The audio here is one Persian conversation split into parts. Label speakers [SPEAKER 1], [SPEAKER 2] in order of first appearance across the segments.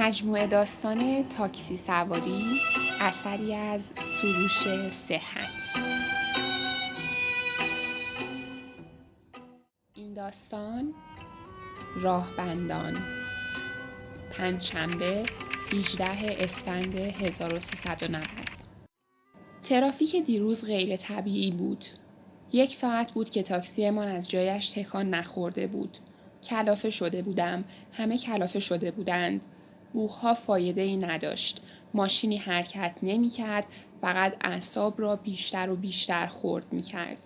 [SPEAKER 1] مجموعه داستان تاکسی سواری اثری از سروش صحت. این داستان راهبندان، پنجشنبه 18 اسفند 1390. ترافیک دیروز غیر طبیعی بود. 1 ساعت بود که تاکسیمان از جایش تکان نخورده بود. کلافه شده بودم. همه کلافه شده بودند. بوغ‌ها فایده‌ای نداشت. ماشینی حرکت نمی‌کرد، فقط اعصاب را بیشتر و بیشتر خرد می‌کرد.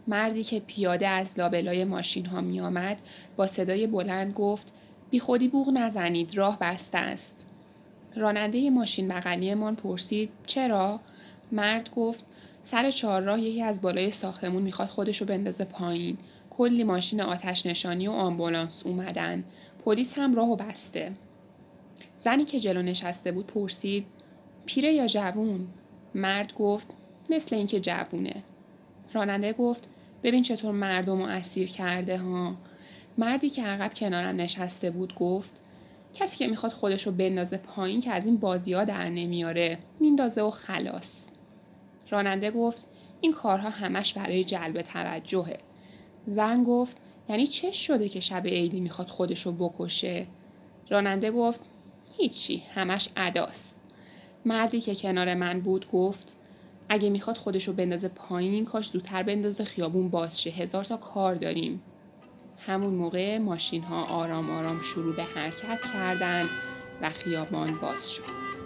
[SPEAKER 1] مردی که پیاده از لابلای ماشین‌ها می‌آمد، با صدای بلند گفت: بی خودی بوق نزنید، راه بسته است. راننده ماشین بغلیمان پرسید: چرا؟ مرد گفت: سر چهارراه یکی از بالای ساختمون میخواد خودشو بندازه پایین. کلی ماشین آتش نشانی و آمبولانس اومدن. پلیس هم راهو بسته. زنی که جلو نشسته بود پرسید: پیره یا جوون؟ مرد گفت: مثل اینکه جوونه. راننده گفت: ببین چطور مردمو اسیر کرده ها. مردی که عقب کنارم نشسته بود گفت: کسی که میخواد خودشو بندازه پایین که از این بازی‌ها در نمیاره، میندازه و خلاص. راننده گفت: این کارها همش برای جلب توجهه. زن گفت: یعنی چه شده که شب عیدی میخواد خودشو بکشه؟ راننده گفت: هیچی، همش اداست. مردی که کنار من بود گفت: اگه میخواد خودشو بندازه پایین کاش زودتر بندازه خیابون باز شه، 1000 تا کار داریم. همون موقع ماشین‌ها آرام آرام شروع به حرکت کردند و خیابان باز شد.